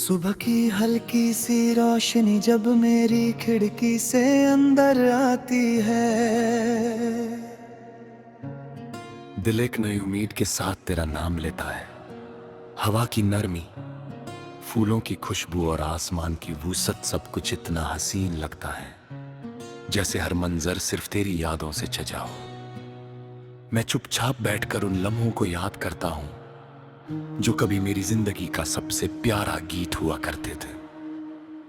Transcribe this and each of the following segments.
सुबह की हल्की सी रोशनी जब मेरी खिड़की से अंदर आती है, दिल एक नई उम्मीद के साथ तेरा नाम लेता है। हवा की नरमी, फूलों की खुशबू और आसमान की वूसत सब कुछ इतना हसीन लगता है, जैसे हर मंजर सिर्फ तेरी यादों से सजा हो। मैं चुपचाप बैठकर उन लम्हों को याद करता हूँ जो कभी मेरी जिंदगी का सबसे प्यारा गीत हुआ करते थे।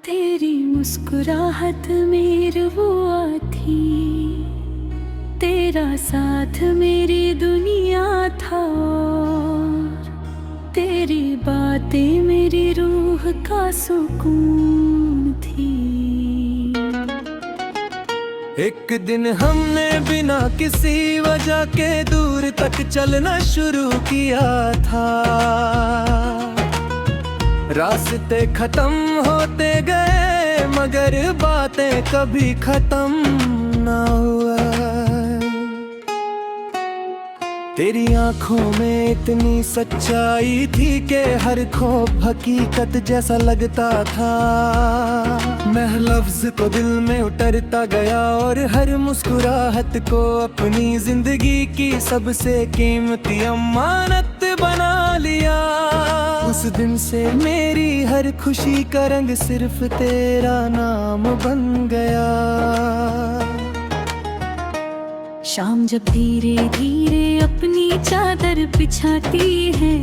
तेरी मुस्कुराहट में रुआ थी, तेरा साथ मेरी दुनिया था, और तेरी बातें मेरी रूह का सुकून थी। एक दिन हमने बिना किसी वजह के दूर तक चलना शुरू किया था। रास्ते खत्म होते गए मगर बातें कभी खत्म ना हुआ। तेरी आंखों में इतनी सच्चाई थी कि हर खौफ हकीकत जैसा लगता था। मैं लफ्ज तो दिल में उतरता गया और हर मुस्कुराहट को अपनी जिंदगी की सबसे कीमती अमानत बना लिया। उस दिन से मेरी हर खुशी का रंग सिर्फ तेरा नाम बन गया। शाम जब धीरे धीरे अपनी चादर बिछाती है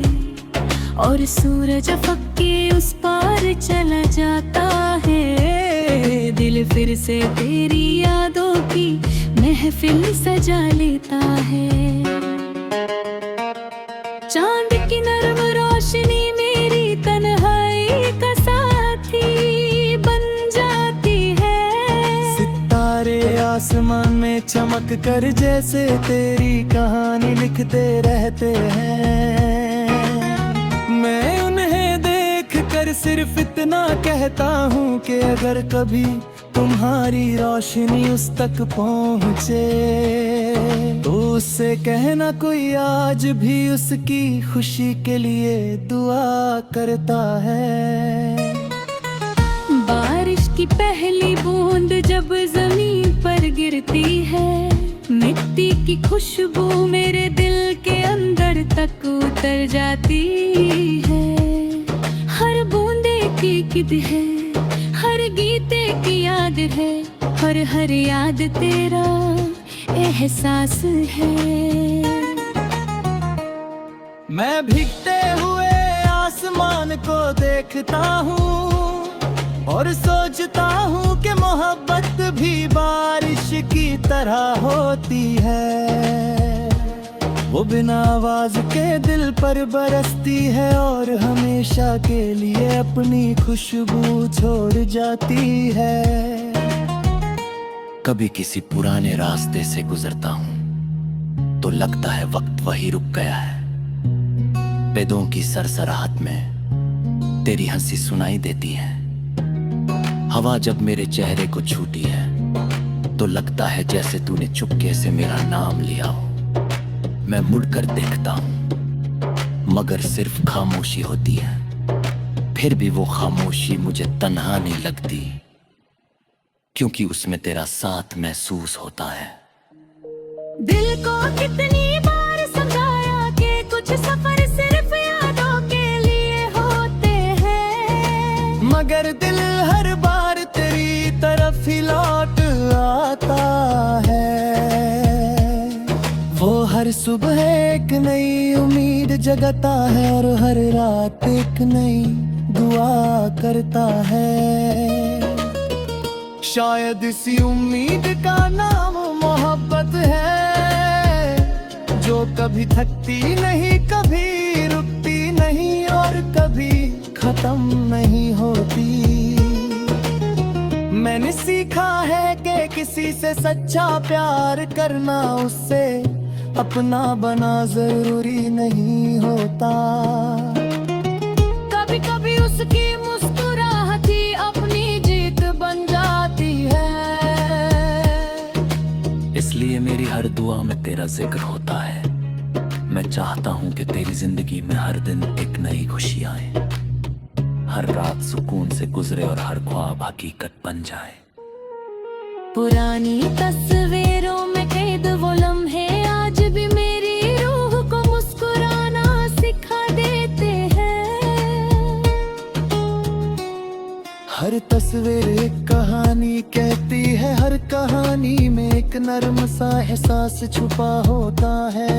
और सूरज अफक के उस पार चला जाता है, दिल फिर से तेरी यादों की महफिल सजा लेता है। चांद की नरम रोशनी मेरी तन्हाई का साथी बन जाती है। सितारे आसमान में चमक कर जैसे तेरी कहानी लिखते रहते हैं। मैं उन्हें देख कर सिर्फ इतना कहता हूँ कि अगर कभी तुम्हारी रोशनी उस तक पहुँचे तो उससे कहना कोई आज भी उसकी खुशी के लिए दुआ करता है। बारिश की पहली बूंद जब जमीन पर गिरती है, मिट्टी की खुशबू मेरे दिल के अंदर तक उतर जाती है। हर बूंदे की किद है, हर गीते की याद है, और हर याद तेरा एहसास है। मैं भीगते हुए आसमान को देखता हूँ और सोचता हूँ कि मोहब्बत भी बारिश की तरह होती है। वो बिना आवाज के दिल पर बरसती है और हमेशा के लिए अपनी खुशबू छोड़ जाती है। कभी किसी पुराने रास्ते से गुजरता हूँ तो लगता है वक्त वही रुक गया है। पेड़ों की सरसराहट में तेरी हंसी सुनाई देती है। हवा जब मेरे चेहरे को छूती है तो लगता है जैसे तूने चुपके से मेरा नाम लिया हो। मैं मुड़कर देखता हूँ मगर सिर्फ खामोशी होती है। फिर भी वो खामोशी मुझे तन्हा नहीं लगती, क्योंकि उसमें तेरा साथ महसूस होता है। दिल को कितनी बार समझाया कि कुछ सफर सिर्फ यादों के लिए होते हैं, मगर दिल हर बार तेरी तरफ ही लौट आता है। वो हर सुबह एक नई उम्मीद जगाता है और हर रात एक नई दुआ करता है। शायद इसी उम्मीद का नाम मोहब्बत है, जो कभी थकती नहीं, कभी रुकती नहीं और कभी खत्म नहीं होती। मैंने सीखा है कि किसी से सच्चा प्यार करना उससे अपना बना जरूरी नहीं होता। कभी कभी उसकी मुस्कुराहट ही अपनी जीत बन जाती है। इसलिए मेरी हर दुआ में तेरा जिक्र होता है। मैं चाहता हूँ कि तेरी जिंदगी में हर दिन एक नई खुशी आए। हर रात सुकून से गुजरे और हर ख्वाब हकीकत बन जाए। पुरानी तस्वीरों में कैद वो लम्हे आज भी मेरी रूह को मुस्कुराना सिखा देते हैं। हर तस्वीर एक कहानी कहती है, हर कहानी में एक नर्म सा एहसास छुपा होता है।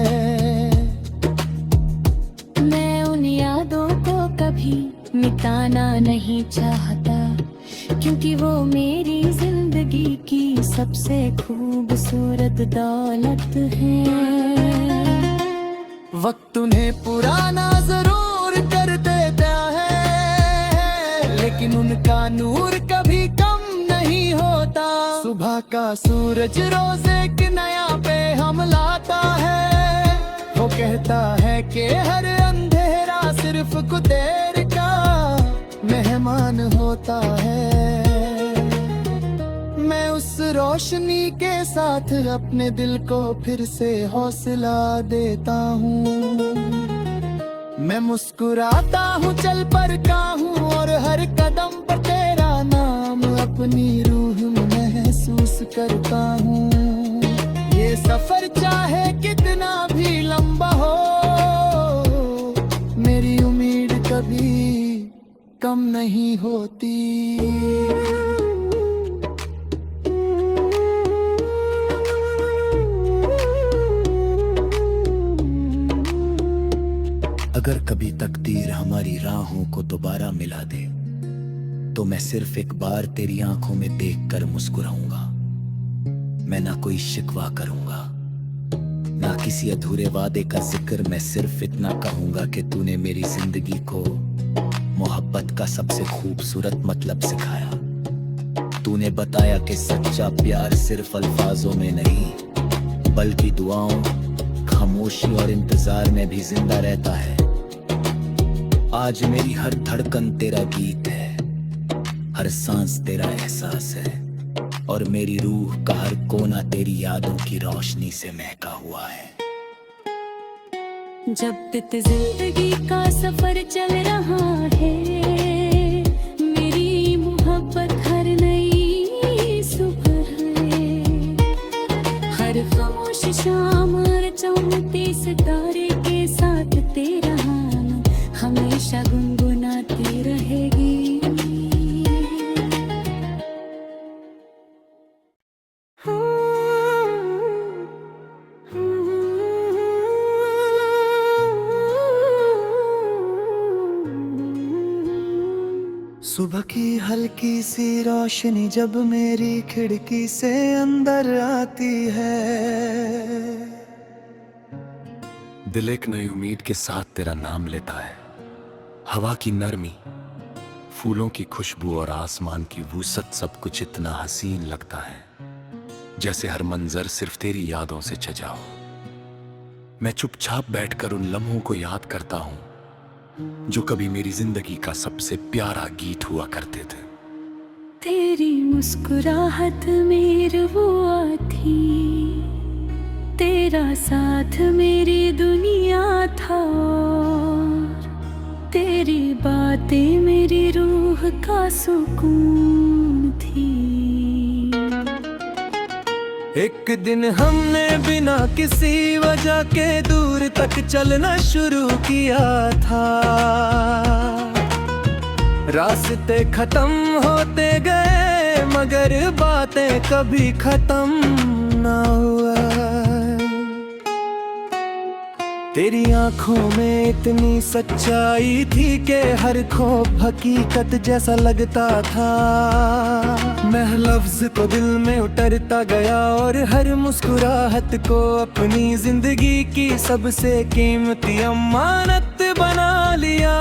मैं उन यादों को कभी मिटाना नहीं चाहता, क्योंकि वो मेरी जिंदगी की सबसे खूबसूरत दौलत है। वक्त उन्हें पुराना जरूर कर देता है, लेकिन उनका नूर कभी कम नहीं होता। सुबह का सूरज रोज एक नया पैगाम लाता है। वो कहता है कि हर अंधेरा सिर्फ कुछ देर का मेहमान होता है। मैं उस रोशनी के साथ अपने दिल को फिर से हौसला देता हूँ। मैं मुस्कुराता हूँ, चल पड़ता हूँ, और हर कदम पर तेरा नाम अपनी रूह में महसूस करता हूँ। ये सफर चाहे कितना भी लंबा हो, मेरी उम्मीद कभी कम नहीं होती। अगर कभी तकदीर हमारी राहों को दोबारा मिला दे, तो मैं सिर्फ एक बार तेरी आंखों में देखकर मुस्कुराऊंगा। मैं ना कोई शिकवा करूंगा, ना किसी अधूरे वादे का जिक्र। मैं सिर्फ इतना कहूंगा कि तूने मेरी जिंदगी को मोहब्बत का सबसे खूबसूरत मतलब सिखाया। तूने बताया कि सच्चा प्यार सिर्फ अल्फाजों में नहीं, बल्कि दुआओं, खामोशी और इंतजार में भी जिंदा रहता है। आज मेरी हर धड़कन तेरा गीत है, हर सांस तेरा एहसास है, और मेरी रूह का हर कोना तेरी यादों की रोशनी से महका हुआ है। जब तक जिंदगी का सफर चल रहा है, मेरी मोहब्बत हर नई सुबह है। हर खामोश शाम, हर चमकते सितारे के साथ तेरा नाम हमेशा गुनगुनाती रहेगी। सुबह की हल्की सी रोशनी जब मेरी खिड़की से अंदर आती है, दिल एक नई उम्मीद के साथ तेरा नाम लेता है। हवा की नरमी, फूलों की खुशबू और आसमान की वूसत, सब कुछ इतना हसीन लगता है, जैसे हर मंजर सिर्फ तेरी यादों से सजा हो। मैं चुपचाप बैठकर उन लम्हों को याद करता हूँ जो कभी मेरी जिंदगी का सबसे प्यारा गीत हुआ करते थे। तेरी मुस्कुराहट मेरी रुआ थी, तेरा साथ मेरी दुनिया था, तेरी बातें मेरी रूह का सुकून थी। एक दिन हमने बिना किसी वजह के दूर तक चलना शुरू किया था। रास्ते खत्म होते गए, मगर बातें कभी खत्म ना हुआ। तेरी आंखों में इतनी सच्चाई थी कि हर खौफ हकीकत जैसा लगता था। मैं लफ्ज तो दिल में उतरता गया और हर मुस्कुराहट को अपनी जिंदगी की सबसे कीमती अमानत बना लिया।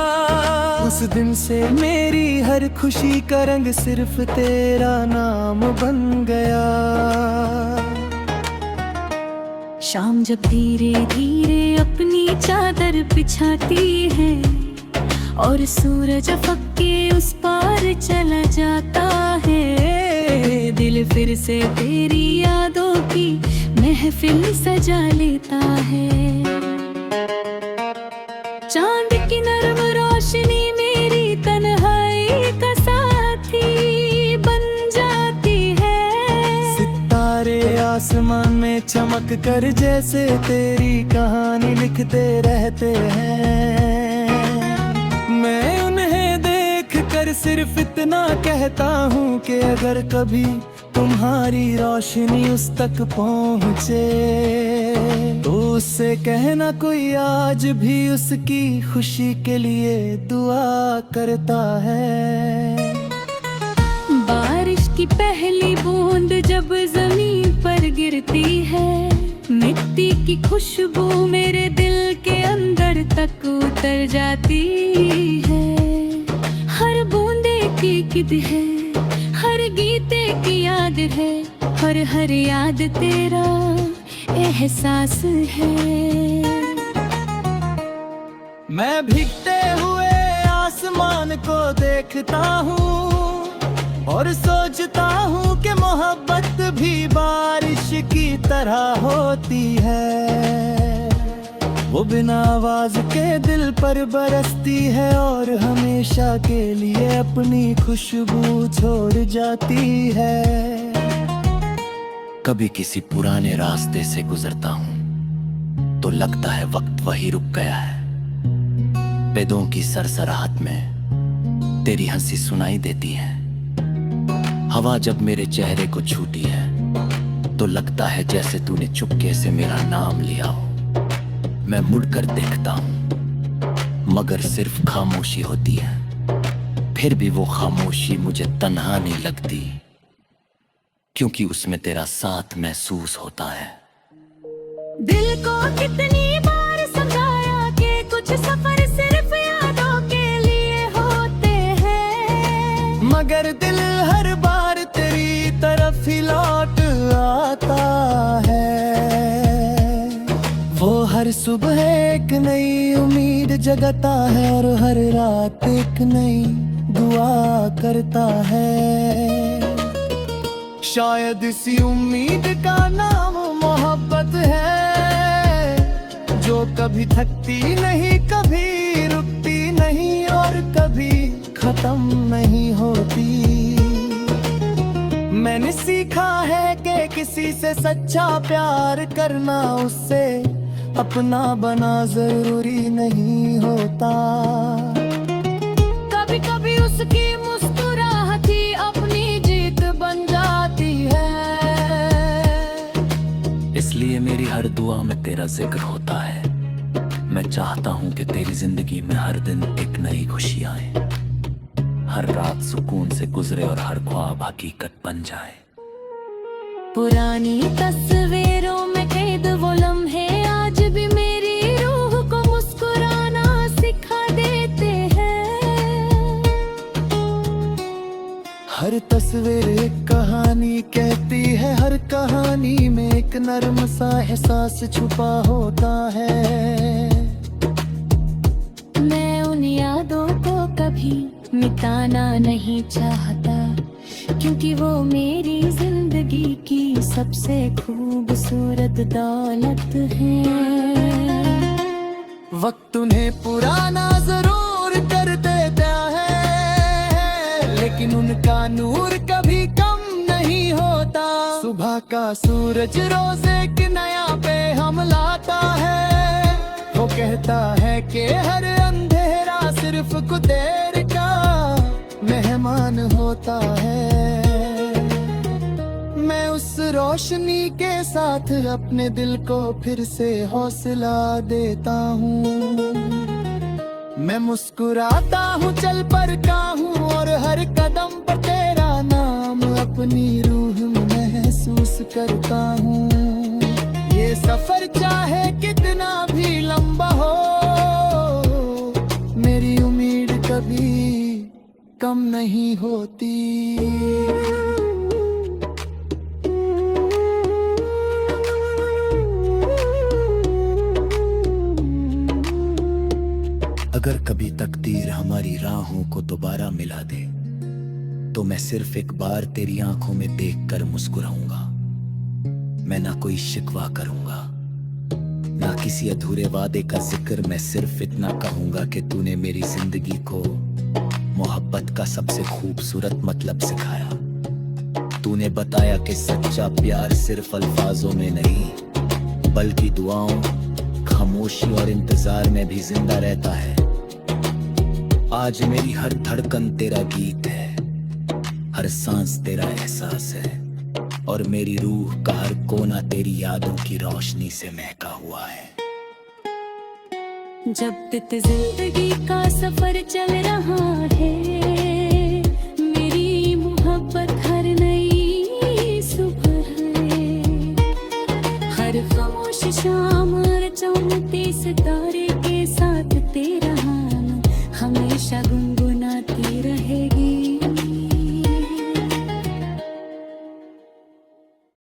उस दिन से मेरी हर खुशी का रंग सिर्फ तेरा नाम बन गया। शाम जब धीरे धीरे अपनी चादर बिछाती है और सूरज अफक के उस पार चला जाता है, दिल फिर से तेरी यादों की महफिल सजा लेता है। चांद की नरम रोशनी मेरी तन्हाई आसमान में चमक कर जैसे तेरी कहानी लिखते रहते हैं। मैं उन्हें देख कर सिर्फ इतना कहता हूँ कि अगर कभी तुम्हारी रोशनी उस तक पहुँचे तो उससे कहना कोई आज भी उसकी खुशी के लिए दुआ करता है। बारिश की पहली बूंद जब जमीन पर गिरती है, मिट्टी की खुशबू मेरे दिल के अंदर तक उतर जाती है। हर बूंदे की किद है, हर गीते की याद है, और हर याद तेरा एहसास है। मैं भीगते हुए आसमान को देखता हूँ और सोचता हूँ कि मोहब्बत भी बारिश की तरह होती है। वो बिना आवाज के दिल पर बरसती है और हमेशा के लिए अपनी खुशबू छोड़ जाती है। कभी किसी पुराने रास्ते से गुजरता हूँ तो लगता है वक्त वही रुक गया है। पेदों की सरसराहट में तेरी हंसी सुनाई देती है। हवा जब मेरे चेहरे को छूती है तो लगता है जैसे तूने चुपके से मेरा नाम लिया हो। मैं मुड़कर देखता हूँ मगर सिर्फ खामोशी होती है। फिर भी वो खामोशी मुझे तन्हा नहीं लगती, क्योंकि उसमें तेरा साथ महसूस होता है। दिल को कितनी बार समझाया कि कुछ सफर सिर्फ यादों के लिए होते हैं, मगर दिल हर बार तेरी तरफ ही लौट आता है। वो हर सुबह एक नई उम्मीद जगाता है और हर रात एक नई दुआ करता है। शायद इसी उम्मीद का नाम मोहब्बत है, जो कभी थकती नहीं, कभी रुकती नहीं और कभी खत्म नहीं होती। मैंने सीखा है कि किसी से सच्चा प्यार करना उससे अपना बना जरूरी नहीं होता। कभी कभी उसकी मुस्कुराहट ही अपनी जीत बन जाती है। इसलिए मेरी हर दुआ में तेरा जिक्र होता है। मैं चाहता हूँ कि तेरी जिंदगी में हर दिन एक नई खुशी आए, हर रात सुकून से गुजरे और हर ख्वाब हकीकत बन जाए। पुरानी तस्वीरों में कैद वो लम्हे आज भी मेरी रूह को मुस्कुराना सिखा देते हैं। हर तस्वीर एक कहानी कहती है, हर कहानी में एक नर्म सा एहसास छुपा होता है। मैं उन यादों को कभी मिटाना नहीं चाहता, क्योंकि वो मेरी जिंदगी की सबसे खूबसूरत दौलत है। वक्त उन्हें पुराना जरूर कर देता है, लेकिन उनका नूर कभी कम नहीं होता। सुबह का सूरज रोज एक नया पैगाम लाता है। वो कहता है कि हर अंधेरा सिर्फ कुछ देर का मेहमान होता है। मैं उस रोशनी के साथ अपने दिल को फिर से हौसला देता हूँ। मैं मुस्कुराता हूँ, चल पड़ता हूँ और हर कदम पर तेरा नाम अपनी रूह में महसूस करता हूँ। ये सफर चाहे कितना भी लंबा हो, मेरी उम्मीद कभी कम नहीं होती। अगर कभी तकदीर हमारी राहों को दोबारा मिला दे तो मैं सिर्फ एक बार तेरी आंखों में देखकर मुस्कुराऊंगा। मैं ना कोई शिकवा करूंगा, ना किसी अधूरे वादे का जिक्र। मैं सिर्फ इतना कहूंगा कि तूने मेरी जिंदगी को मोहब्बत का सबसे खूबसूरत मतलब सिखाया। तूने बताया कि सच्चा प्यार सिर्फ अल्फाजों में नहीं बल्कि दुआओं, खामोशी और इंतजार में भी जिंदा रहता है। आज मेरी हर धड़कन तेरा गीत है, हर सांस तेरा एहसास है और मेरी रूह का हर कोना तेरी यादों की रोशनी से महका हुआ है। जब तक जिंदगी का सफर चल रहा है, मेरी मोहब्बत हर नई सुबह है। हर खामोश शाम चमकते सितारे